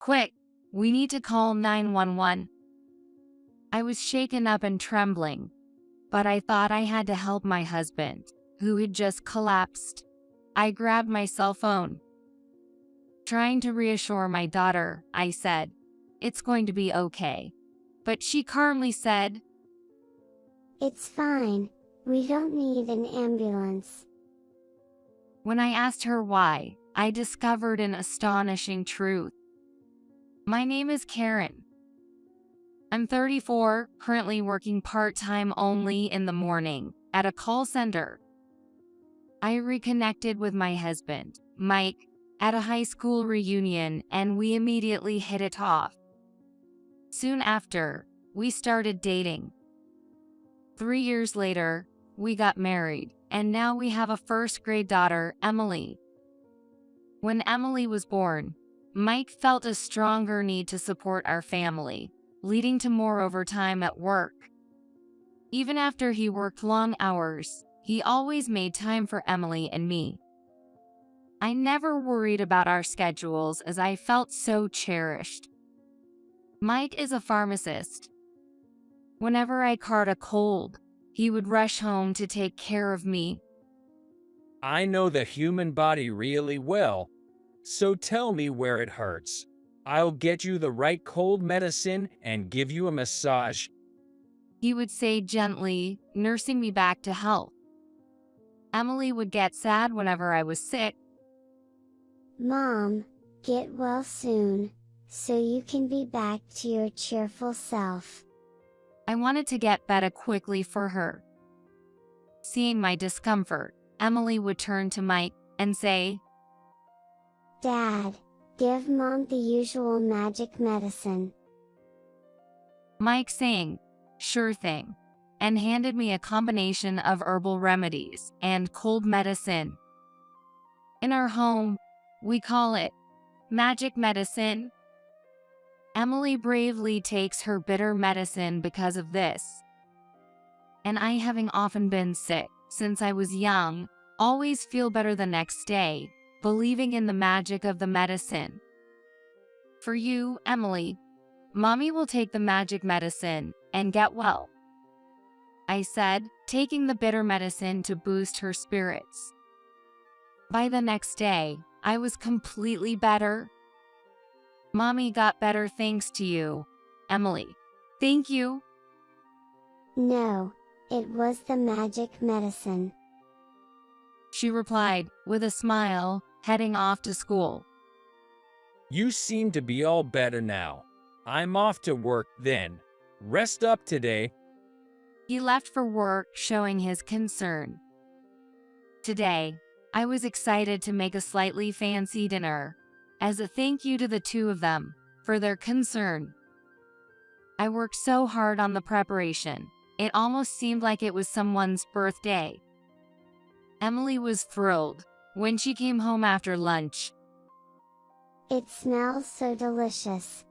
Quick, we need to call 911. I was shaken up and trembling, but I thought I had to help my husband, who had just collapsed. I grabbed my cell phone. Trying to reassure my daughter, I said, "It's going to be okay." But she calmly said, "It's fine, we don't need an ambulance." When I asked her why, I discovered an astonishing truth. My name is Karen. I'm 34, currently working part-time only in the morning at a call center. I reconnected with my husband, Mike, at a high school reunion, and we immediately hit it off. Soon after, we started dating. 3 years later, we got married, and now we have a first-grade daughter, Emily. When Emily was born, Mike felt a stronger need to support our family, leading to more overtime at work. Even after he worked long hours, he always made time for Emily and me. I never worried about our schedules as I felt so cherished. Mike is a pharmacist. Whenever I caught a cold, he would rush home to take care of me. I know the human body really well, so tell me where it hurts. I'll get you the right cold medicine and give you a massage, He would say gently, nursing me back to health. Emily would get sad whenever I was sick. "Mom, get well soon, so you can be back to your cheerful self." I wanted to get better quickly for her. Seeing my discomfort, Emily would turn to Mike and say, "Dad, give Mom the usual magic medicine." Mike saying, "Sure thing," and handed me a combination of herbal remedies and cold medicine. In our home, we call it magic medicine. Emily bravely takes her bitter medicine because of this. And I, having often been sick since I was young, always feel better the next day, believing in the magic of the medicine. For you, Emily, Mommy will take the magic medicine and get well," I said, taking the bitter medicine to boost her spirits. By the next day, I was completely better. "Mommy got better thanks to you, Emily. Thank you." "No, it was the magic medicine," she replied, with a smile, heading off to school. You seem to be all better now. I'm off to work then. Rest up today. He left for work, showing his concern. Today, I was excited to make a slightly fancy dinner, as a thank you to the two of them for their concern. I worked so hard on the preparation, it almost seemed like it was someone's birthday. Emily was thrilled when she came home after lunch. "It smells so delicious.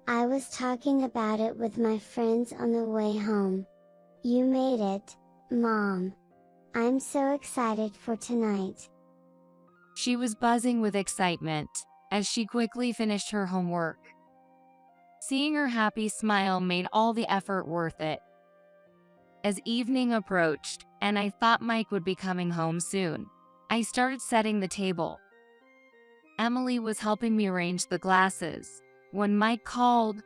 I was talking about it with my friends on the way home. You made it, Mom. I'm so excited for tonight." She was buzzing with excitement as she quickly finished her homework. Seeing her happy smile made all the effort worth it. As evening approached, and I thought Mike would be coming home soon, I started setting the table. Emily was helping me arrange the glasses when Mike called.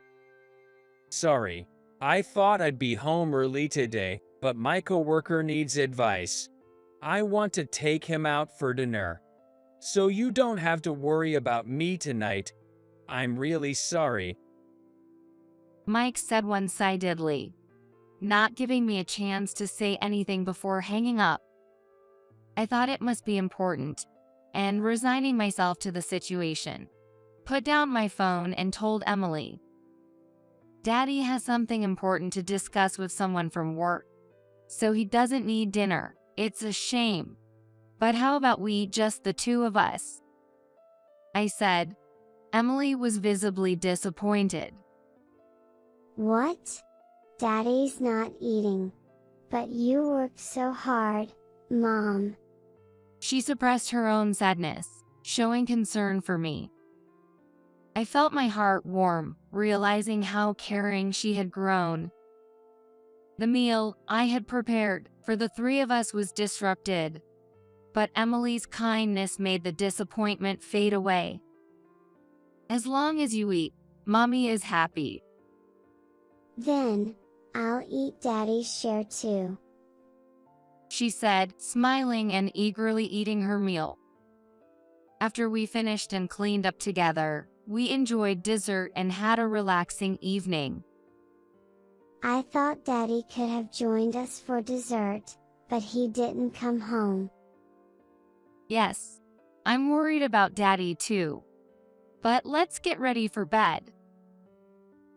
Sorry, I thought I'd be home early today, but my coworker needs advice. I want to take him out for dinner. So you don't have to worry about me tonight. I'm really sorry. Mike said one-sidedly, not giving me a chance to say anything before hanging up. I thought it must be important, and resigning myself to the situation, put down my phone and told Emily, "Daddy has something important to discuss with someone from work, so he doesn't need dinner. It's a shame. But how about we, just the two of us?" I said. Emily was visibly disappointed. "What? Daddy's not eating. But you worked so hard, Mom." She suppressed her own sadness, showing concern for me. I felt my heart warm, realizing how caring she had grown. The meal I had prepared for the three of us was disrupted, but Emily's kindness made the disappointment fade away. As long as you eat, Mommy is happy. Then, I'll eat Daddy's share too, She said, smiling and eagerly eating her meal. After we finished and cleaned up together, we enjoyed dessert and had a relaxing evening. I thought Daddy could have joined us for dessert, but he didn't come home. Yes, I'm worried about Daddy too. But let's get ready for bed,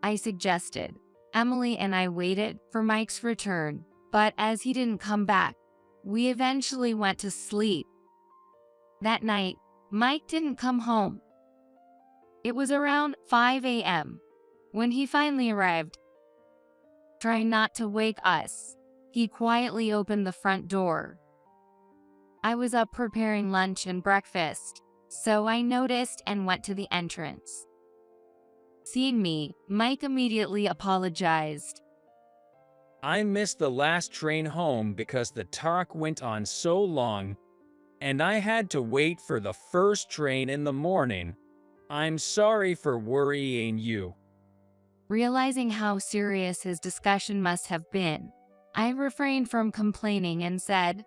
I suggested. Emily and I waited for Mike's return, but as he didn't come back, we eventually went to sleep. That night, Mike didn't come home. It was around 5 a.m. when he finally arrived. Trying not to wake us, he quietly opened the front door. I was up preparing lunch and breakfast, so I noticed and went to the entrance. Seeing me, Mike immediately apologized. I missed the last train home because the talk went on so long, and I had to wait for the first train in the morning. I'm sorry for worrying you. Realizing how serious his discussion must have been, I refrained from complaining and said,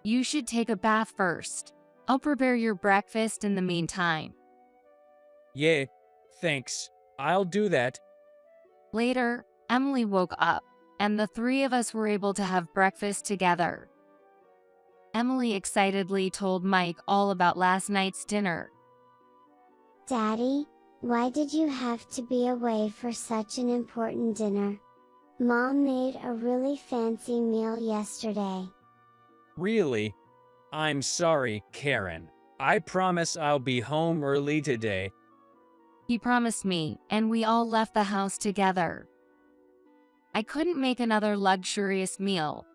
"You should take a bath first. I'll prepare your breakfast in the meantime." Yeah, thanks. I'll do that. Later, Emily woke up, and the three of us were able to have breakfast together. Emily excitedly told Mike all about last night's dinner. Daddy, why did you have to be away for such an important dinner? Mom made a really fancy meal yesterday. Really? I'm sorry, Karen. I promise I'll be home early today. He promised me, and we all left the house together. I couldn't make another luxurious meal,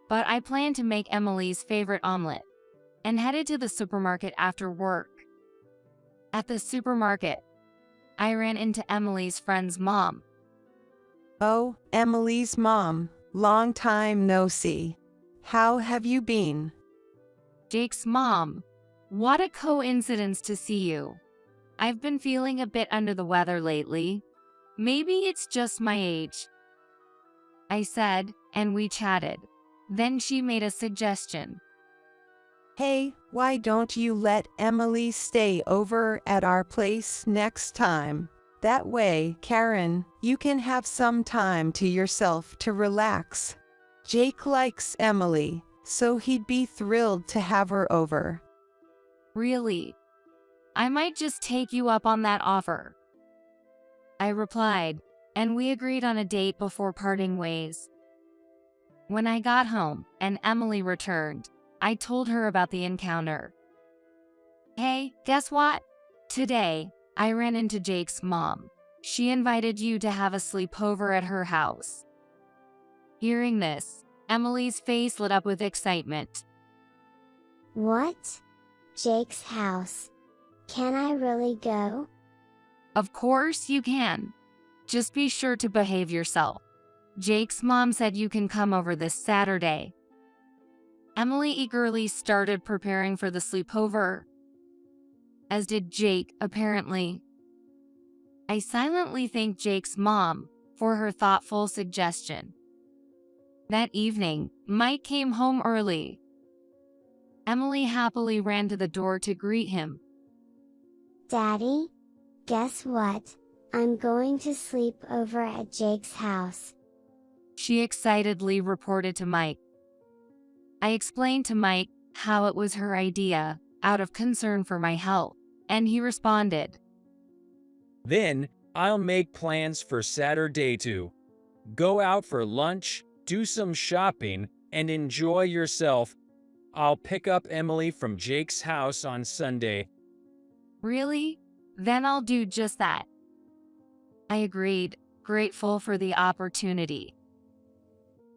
but I planned to make Emily's favorite omelet, and headed to the supermarket after work. At the supermarket, I ran into Emily's friend's mom. Oh, Emily's mom, long time no see. How have you been? Jake's mom. What a coincidence to see you. I've been feeling a bit under the weather lately. Maybe it's just my age, I said, and we chatted. Then she made a suggestion. Hey, why don't you let Emily stay over at our place next time? That way, Karen, you can have some time to yourself to relax. Jake likes Emily, so he'd be thrilled to have her over. Really? I might just take you up on that offer, I replied, and we agreed on a date before parting ways. When I got home and Emily returned, I told her about the encounter. Hey, guess what? Today, I ran into Jake's mom. She invited you to have a sleepover at her house. Hearing this, Emily's face lit up with excitement. What? Jake's house? Can I really go? Of course you can. Just be sure to behave yourself. Jake's mom said you can come over this Saturday. Emily eagerly started preparing for the sleepover, as did Jake, apparently. I silently thanked Jake's mom for her thoughtful suggestion. That evening, Mike came home early. Emily happily ran to the door to greet him. Daddy? Guess what? I'm going to sleep over at Jake's house. She excitedly reported to Mike. I explained to Mike how it was her idea, out of concern for my health, and he responded. Then, I'll make plans for Saturday too. Go out for lunch, do some shopping, and enjoy yourself. I'll pick up Emily from Jake's house on Sunday. Really? Then I'll do just that. I agreed, grateful for the opportunity.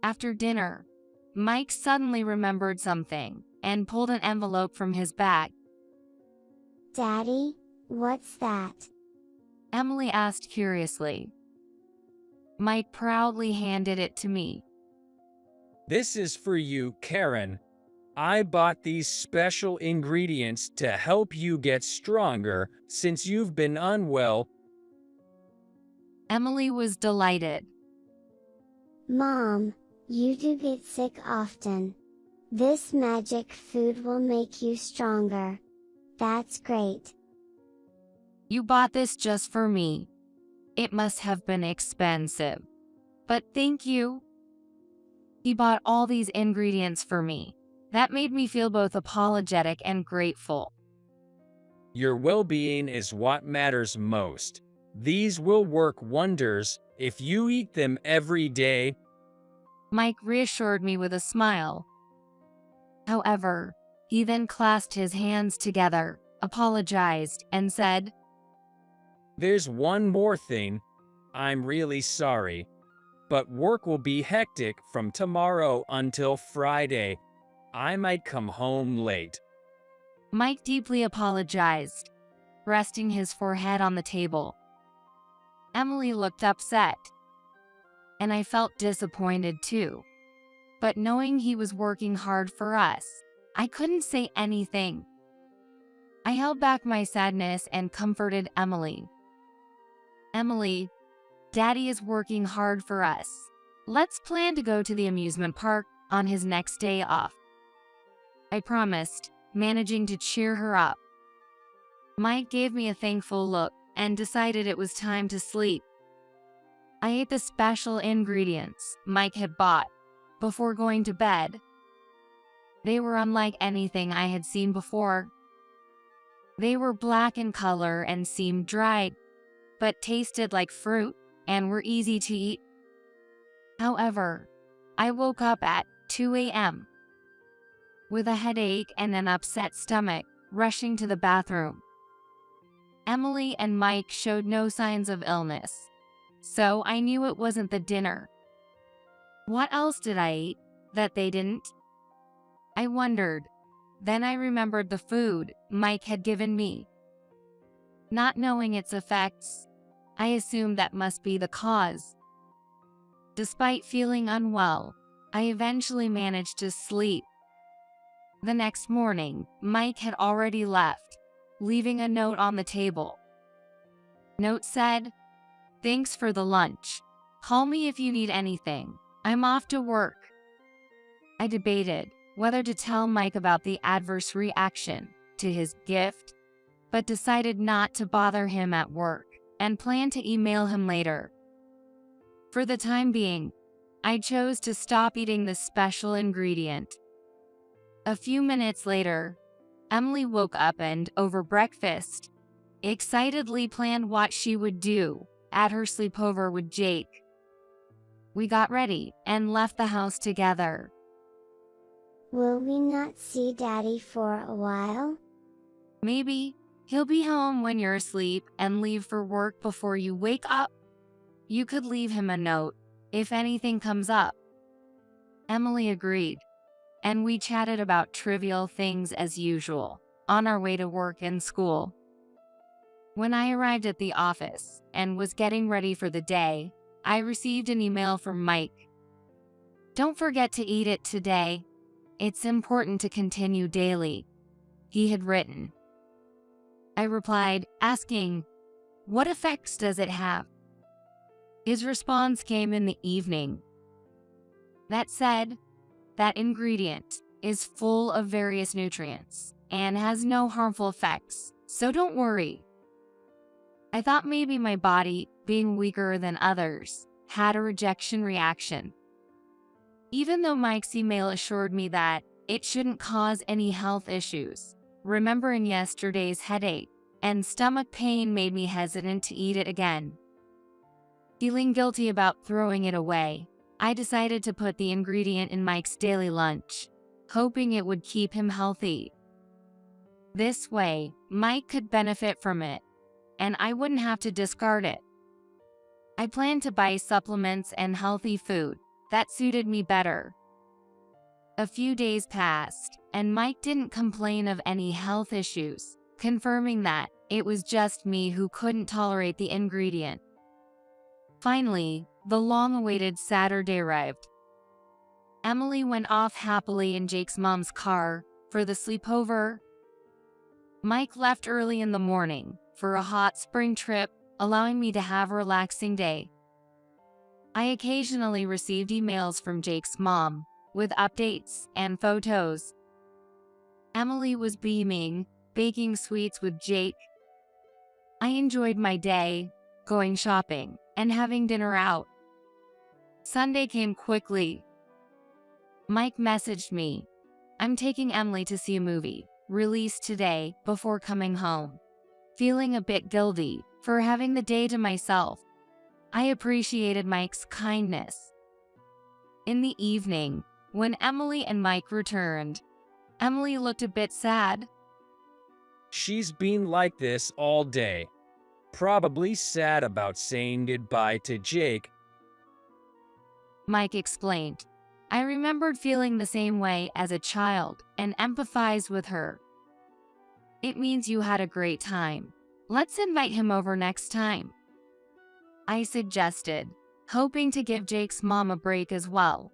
After dinner, Mike suddenly remembered something and pulled an envelope from his bag. Daddy, What's that? Emily asked curiously. Mike proudly handed it to me. This is for you, Karen. I bought these special ingredients to help you get stronger since you've been unwell. Emily was delighted. Mom, you do get sick often. This magic food will make you stronger. That's great. You bought this just for me. It must have been expensive. But thank you. He bought all these ingredients for me. That made me feel both apologetic and grateful. Your well-being is what matters most. These will work wonders if you eat them every day. Mike reassured me with a smile. However, he then clasped his hands together, apologized, and said, There's one more thing. I'm really sorry, but work will be hectic from tomorrow until Friday. I might come home late. Mike deeply apologized, resting his forehead on the table. Emily looked upset, and I felt disappointed too. But knowing he was working hard for us, I couldn't say anything. I held back my sadness and comforted Emily. Emily, Daddy is working hard for us. Let's plan to go to the amusement park on his next day off. I promised, managing to cheer her up. Mike gave me a thankful look and decided it was time to sleep. I ate the special ingredients Mike had bought before going to bed. They were unlike anything I had seen before. They were black in color and seemed dried, but tasted like fruit and were easy to eat. However, I woke up at 2 a.m. with a headache and an upset stomach, rushing to the bathroom. Emily and Mike showed no signs of illness, so I knew it wasn't the dinner. What else did I eat that they didn't? I wondered. Then I remembered the food Mike had given me. Not knowing its effects, I assumed that must be the cause. Despite feeling unwell, I eventually managed to sleep. The next morning, Mike had already left, leaving a note on the table. Note said, "Thanks for the lunch. Call me if you need anything. I'm off to work." I debated whether to tell Mike about the adverse reaction to his gift, but decided not to bother him at work and planned to email him later. For the time being, I chose to stop eating this special ingredient. A few minutes later, Emily woke up and, over breakfast, excitedly planned what she would do at her sleepover with Jake. We got ready and left the house together. Will we not see Daddy for a while? Maybe he'll be home when you're asleep and leave for work before you wake up. You could leave him a note if anything comes up. Emily agreed, and we chatted about trivial things as usual on our way to work and school. When I arrived at the office and was getting ready for the day, I received an email from Mike. "Don't forget to eat it today. It's important to continue daily," he had written. I replied, asking, "What effects does it have?" His response came in the evening. That said, that ingredient is full of various nutrients and has no harmful effects, so don't worry. I thought maybe my body, being weaker than others, had a rejection reaction. Even though Mike's email assured me that it shouldn't cause any health issues, remembering yesterday's headache and stomach pain made me hesitant to eat it again. Feeling guilty about throwing it away, I decided to put the ingredient in Mike's daily lunch, hoping it would keep him healthy. This way, Mike could benefit from it, and I wouldn't have to discard it. I planned to buy supplements and healthy food that suited me better. A few days passed, and Mike didn't complain of any health issues, confirming that It was just me who couldn't tolerate the ingredient. Finally, the long-awaited Saturday arrived. Emily went off happily in Jake's mom's car for the sleepover. Mike left early in the morning for a hot spring trip, allowing me to have a relaxing day. I occasionally received emails from Jake's mom with updates and photos. Emily was beaming, baking sweets with Jake. I enjoyed my day, going shopping, and having dinner out. Sunday came quickly. Mike messaged me, "I'm taking Emily to see a movie, released today, before coming home." Feeling a bit guilty for having the day to myself, I appreciated Mike's kindness. In the evening, when Emily and Mike returned, Emily looked a bit sad. She's been like this all day. Probably sad about saying goodbye to Jake. Mike explained. I remembered feeling the same way as a child and empathized with her. It means you had a great time. Let's invite him over next time, I suggested, hoping to give Jake's mom a break as well.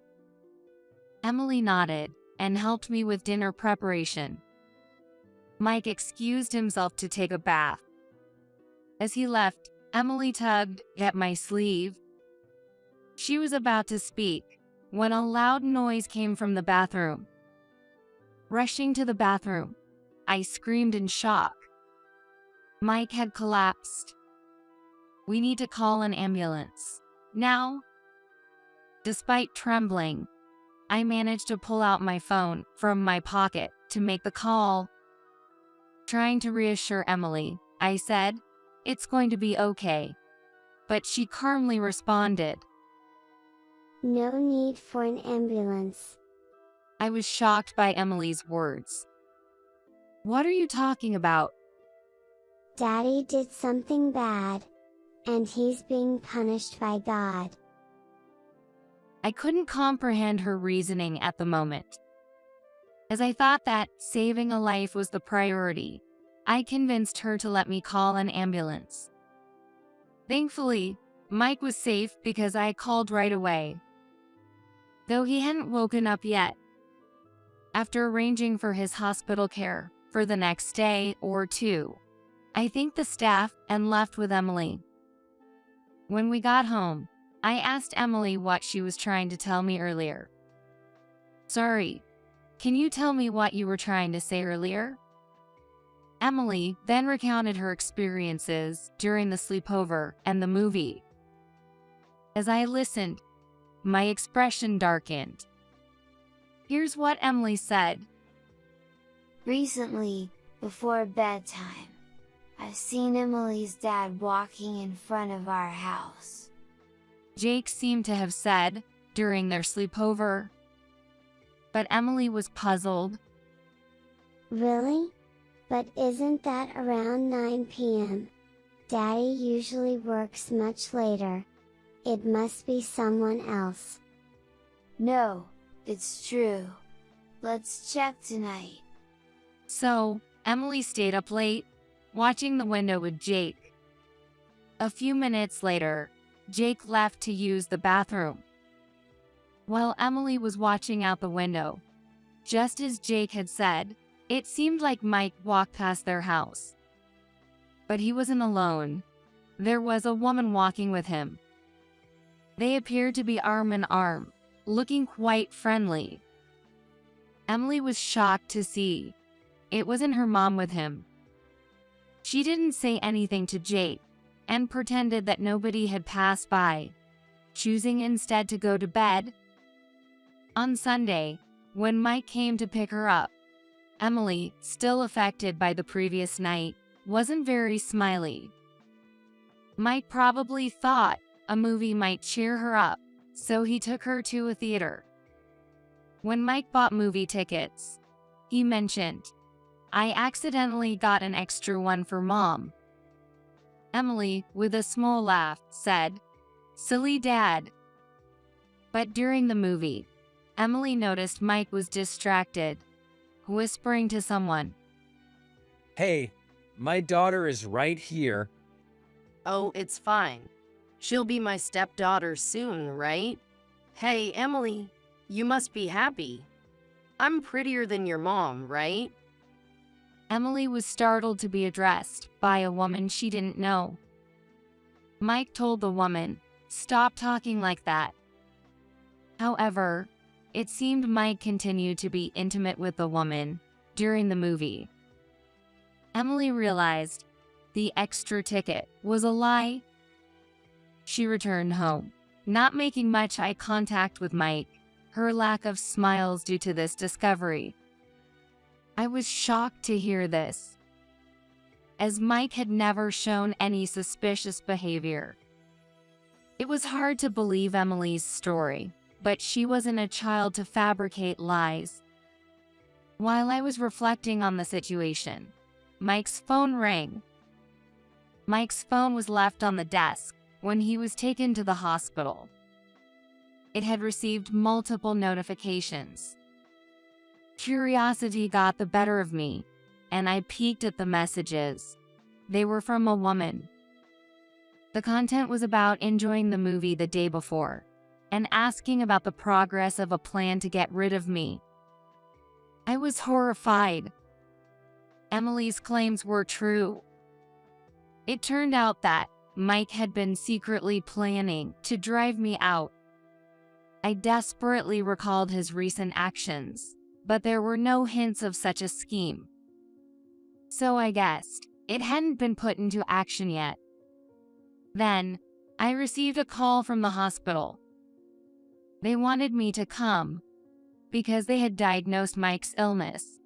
Emily nodded and helped me with dinner preparation. Mike excused himself to take a bath. As he left, Emily tugged at my sleeve. She was about to speak when a loud noise came from the bathroom. Rushing to the bathroom, I screamed in shock. Mike had collapsed. We need to call an ambulance. Now? Despite trembling, I managed to pull out my phone from my pocket to make the call. Trying to reassure Emily, I said, "It's going to be okay." But she calmly responded, "No need for an ambulance." I was shocked by Emily's words. "What are you talking about?" "Daddy did something bad, and he's being punished by God." I couldn't comprehend her reasoning at the moment. As I thought that saving a life was the priority, I convinced her to let me call an ambulance. Thankfully, Mike was safe because I called right away, though he hadn't woken up yet. After arranging for his hospital care for the next day or two, I thanked the staff and left with Emily. When we got home, I asked Emily what she was trying to tell me earlier. "Sorry, can you tell me what you were trying to say earlier?" Emily then recounted her experiences during the sleepover and the movie. As I listened, my expression darkened. Here's what Emily said. "Recently, before bedtime, I've seen Emily's dad walking in front of our house." Jake seemed to have said during their sleepover. But Emily was puzzled. "Really? But isn't that around 9 p.m.? Daddy usually works much later. It must be someone else." "No, it's true. Let's check tonight." So, Emily stayed up late, watching the window with Jake. A few minutes later, Jake left to use the bathroom. While Emily was watching out the window, just as Jake had said, it seemed like Mike walked past their house. But he wasn't alone. There was a woman walking with him. They appeared to be arm in arm, looking quite friendly. Emily was shocked to see it wasn't her mom with him. She didn't say anything to Jake and pretended that nobody had passed by, choosing instead to go to bed. On Sunday, when Mike came to pick her up, Emily, still affected by the previous night, wasn't very smiley. Mike probably thought a movie might cheer her up, so he took her to a theater. When Mike bought movie tickets, he mentioned, "I accidentally got an extra one for Mom." Emily, with a small laugh, said, "Silly dad." But during the movie, Emily noticed Mike was distracted, whispering to someone. Hey, My daughter is right here. Oh, it's fine. She'll be my stepdaughter soon, right? Hey, Emily, you must be happy. I'm prettier than your mom, right? Emily was startled to be addressed by a woman she didn't know. Mike told the woman, "Stop talking like that." However, it seemed Mike continued to be intimate with the woman during the movie. Emily realized the extra ticket was a lie. She returned home, not making much eye contact with Mike, her lack of smiles due to this discovery. I was shocked to hear this, as Mike had never shown any suspicious behavior. It was hard to believe Emily's story, but she wasn't a child to fabricate lies. While I was reflecting on the situation, Mike's phone rang. Mike's phone was left on the desk when he was taken to the hospital. It had received multiple notifications. Curiosity got the better of me, and I peeked at the messages. They were from a woman. The content was about enjoying the movie the day before and asking about the progress of a plan to get rid of me. I was horrified. Emily's claims were true. It turned out that Mike had been secretly planning to drive me out. I desperately recalled his recent actions, but there were no hints of such a scheme. So I guessed it hadn't been put into action yet. Then, I received a call from the hospital. They wanted me to come because they had diagnosed Mike's illness.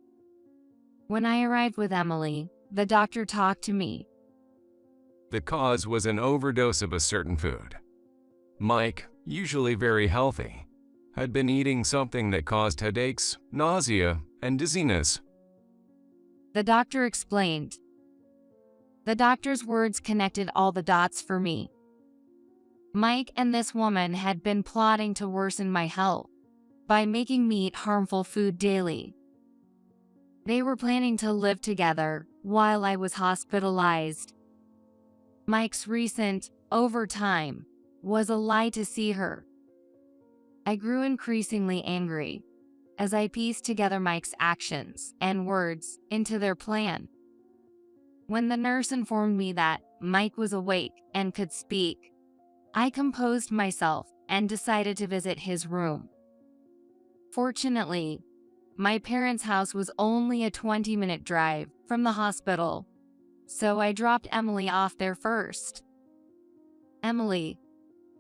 When I arrived with Emily, the doctor talked to me. The cause was an overdose of a certain food. Mike, usually very healthy, had been eating something that caused headaches, nausea, and dizziness. The doctor explained. The doctor's words connected all the dots for me. Mike and this woman had been plotting to worsen my health by making me eat harmful food daily. They were planning to live together while I was hospitalized. Mike's recent overtime was a lie to see her. I grew increasingly angry as I pieced together Mike's actions and words into their plan. When the nurse informed me that Mike was awake and could speak, I composed myself and decided to visit his room. Fortunately, my parents' house was only a 20-minute drive from the hospital, so I dropped Emily off there first. "Emily,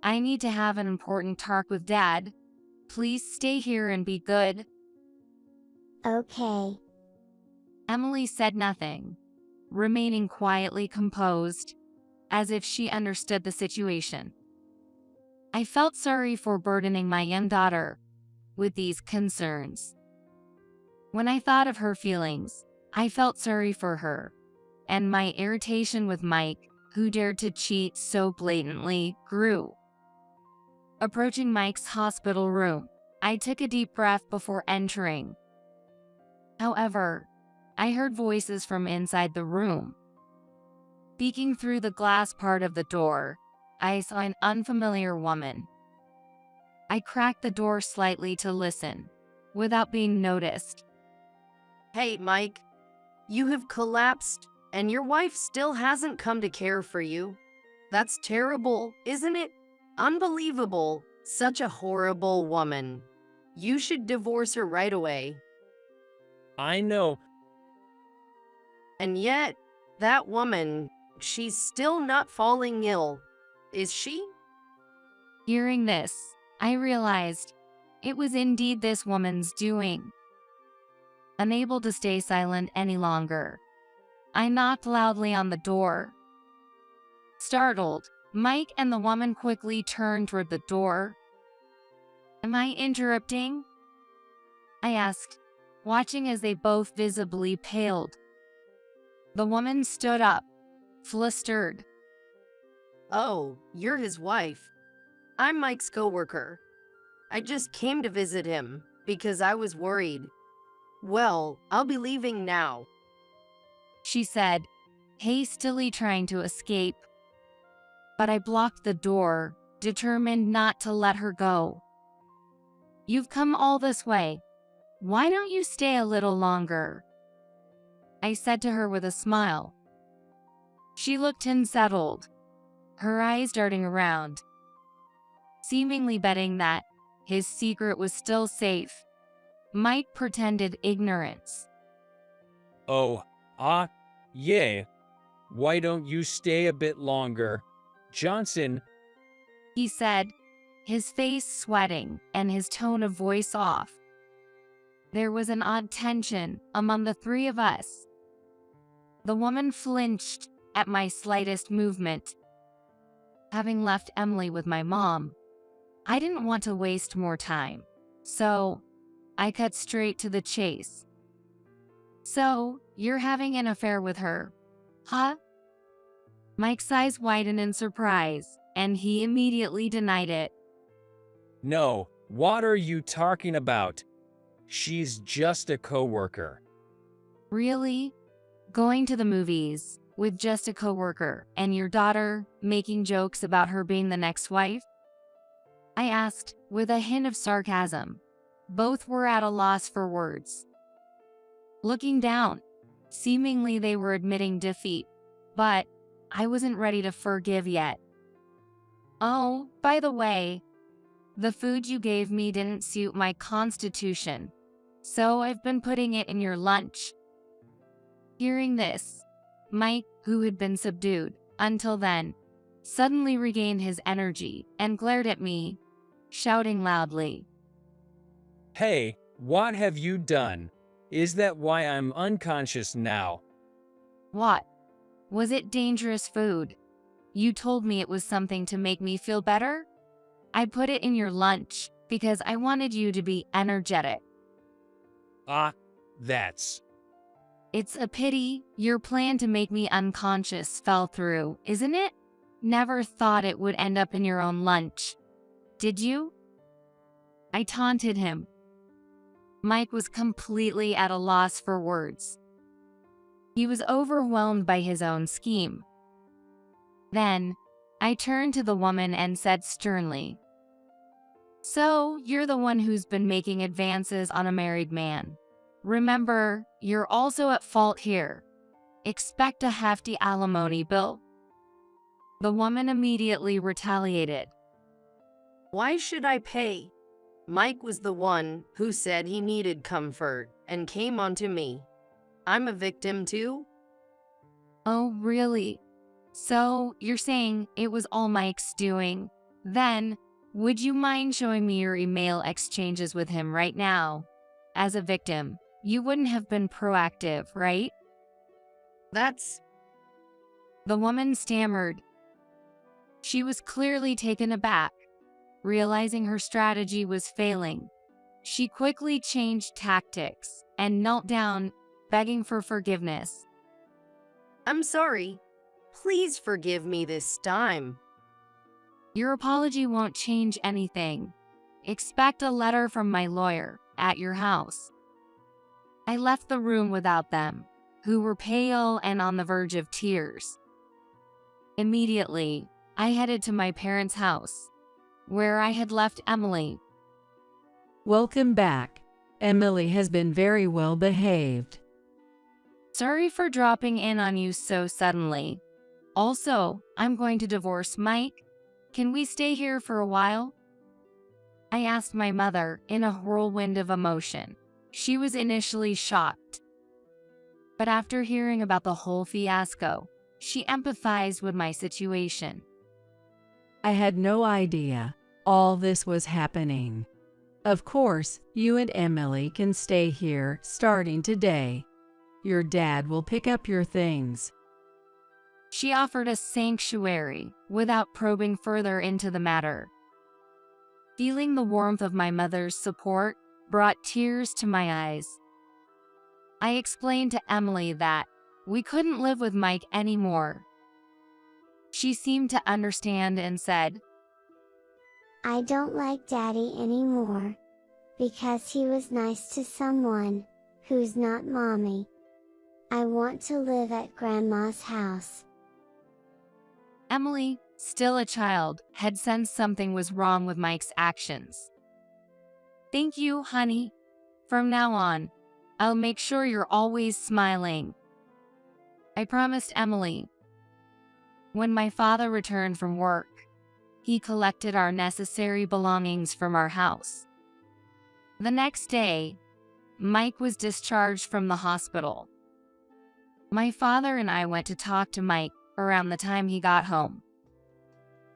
I need to have an important talk with Dad. Please stay here and be good." Okay. Emily said nothing, remaining quietly composed, as if she understood the situation. I felt sorry for burdening my young daughter with these concerns. When I thought of her feelings, I felt sorry for her, and my irritation with Mike, who dared to cheat so blatantly, grew. Approaching Mike's hospital room, I took a deep breath before entering. However, I heard voices from inside the room. Peeking through the glass part of the door, I saw an unfamiliar woman. I cracked the door slightly to listen, without being noticed. Hey, Mike, you have collapsed, and your wife still hasn't come to care for you. That's terrible, isn't it? Unbelievable. Such a horrible woman. You should divorce her right away. I know. And yet, that woman, she's still not falling ill, is she? Hearing this, I realized it was indeed this woman's doing. Unable to stay silent any longer, I knocked loudly on the door. Startled, Mike and the woman quickly turned toward the door. "Am I interrupting?" I asked, watching as they both visibly paled. The woman stood up, flustered. Oh, you're his wife. I'm Mike's coworker. I just came to visit him because I was worried. Well, I'll be leaving now, She said, hastily trying to escape. But I blocked the door, determined not to let her go. "You've come all this way. Why don't you stay a little longer?" I said to her with a smile. She looked unsettled, her eyes darting around, seemingly betting that his secret was still safe. Mike pretended ignorance. Oh, yeah. Why don't you stay a bit longer? Johnson, He said, his face sweating and his tone of voice off. There was an odd tension among the three of us. The woman flinched at my slightest movement. Having left Emily with my mom, I didn't want to waste more time, so I cut straight to the chase. "So, you're having an affair with her, huh?" Mike's eyes widened in surprise, and he immediately denied it. no, what are you talking about? She's just a coworker. "Really? Going to the movies with just a coworker and your daughter making jokes about her being the next wife?" I asked, with a hint of sarcasm. Both were at a loss for words. Looking down, seemingly they were admitting defeat, but I wasn't ready to forgive yet. "Oh, by the way, the food you gave me didn't suit my constitution, so I've been putting it in your lunch." Hearing this, Mike, who had been subdued until then, suddenly regained his energy and glared at me, shouting loudly. Hey, what have you done? Is that why I'm unconscious now? "What? Was it dangerous food? You told me it was something to make me feel better? I put it in your lunch because I wanted you to be energetic." That's... "It's a pity your plan to make me unconscious fell through, isn't it? Never thought it would end up in your own lunch. Did you?" I taunted him. Mike was completely at a loss for words. He was overwhelmed by his own scheme. Then, I turned to the woman and said sternly, "So, you're the one who's been making advances on a married man. Remember, you're also at fault here. Expect a hefty alimony bill." The woman immediately retaliated. Why should I pay? Mike was the one who said he needed comfort and came onto me. I'm a victim too? "Oh, really? So, you're saying it was all Mike's doing? Then, would you mind showing me your email exchanges with him right now? As a victim, you wouldn't have been proactive, right?" That's... The woman stammered. She was clearly taken aback. Realizing her strategy was failing, she quickly changed tactics and knelt down, begging for forgiveness. I'm sorry. Please forgive me this time. "Your apology won't change anything. Expect a letter from my lawyer at your house." I left the room without them, who were pale and on the verge of tears. Immediately, I headed to my parents' house, where I had left Emily. Welcome back. Emily has been very well behaved. "Sorry for dropping in on you so suddenly. Also, I'm going to divorce Mike. Can we stay here for a while?" I asked my mother in a whirlwind of emotion. She was initially shocked, but after hearing about the whole fiasco, she empathized with my situation. I had no idea all this was happening. Of course, you and Emily can stay here starting today. Your dad will pick up your things. She offered a sanctuary without probing further into the matter. Feeling the warmth of my mother's support brought tears to my eyes. I explained to Emily that we couldn't live with Mike anymore. She seemed to understand and said, "I don't like Daddy anymore, because he was nice to someone who's not Mommy. I want to live at Grandma's house. Emily, still a child, had sensed something was wrong with Mike's actions. Thank you, honey. From now on, I'll make sure you're always smiling, I promised Emily. When my father returned from work, he collected our necessary belongings from our house. The next day, Mike was discharged from the hospital. My father and I went to talk to Mike around the time he got home.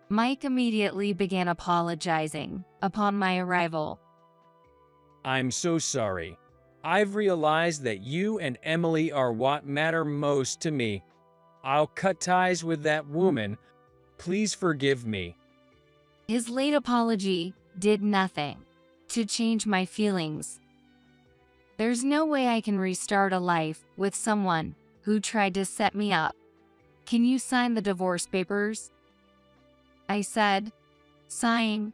Mike immediately began apologizing upon my arrival. I'm so sorry. I've realized that you and Emily are what matter most to me. I'll cut ties with that woman. Please forgive me. His late apology did nothing to change my feelings. There's no way I can restart a life with someone who tried to set me up. Can you sign the divorce papers? I said, sighing.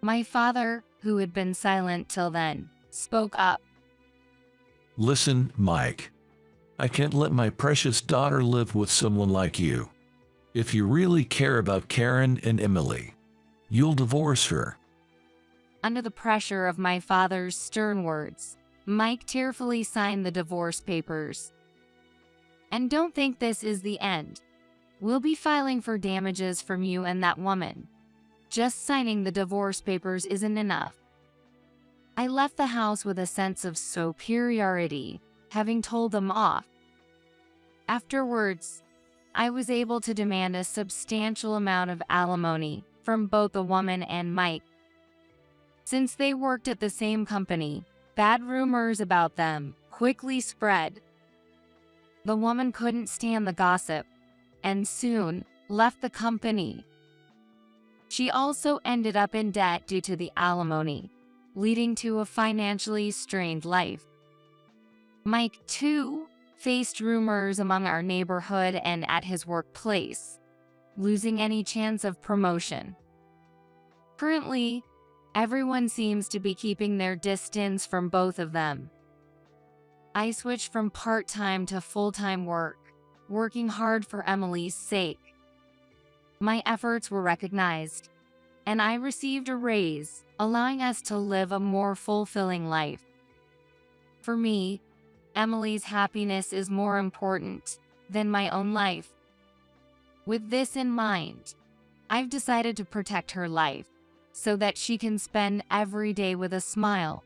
My father, who had been silent till then, spoke up. Listen, Mike. I can't let my precious daughter live with someone like you. If you really care about Karen and Emily, you'll divorce her. Under the pressure of my father's stern words, Mike tearfully signed the divorce papers. And don't think this is the end. We'll be filing for damages from you and that woman. Just signing the divorce papers isn't enough. I left the house with a sense of superiority, having told them off. Afterwards, I was able to demand a substantial amount of alimony from both the woman and Mike. Since they worked at the same company, bad rumors about them quickly spread. The woman couldn't stand the gossip and soon left the company. She also ended up in debt due to the alimony, leading to a financially strained life. Mike, too, faced rumors among our neighborhood and at his workplace, losing any chance of promotion. Currently, everyone seems to be keeping their distance from both of them. I switched from part-time to full-time work, working hard for Emily's sake. My efforts were recognized, and I received a raise, allowing us to live a more fulfilling life. For me, Emily's happiness is more important than my own life. With this in mind, I've decided to protect her life so that she can spend every day with a smile.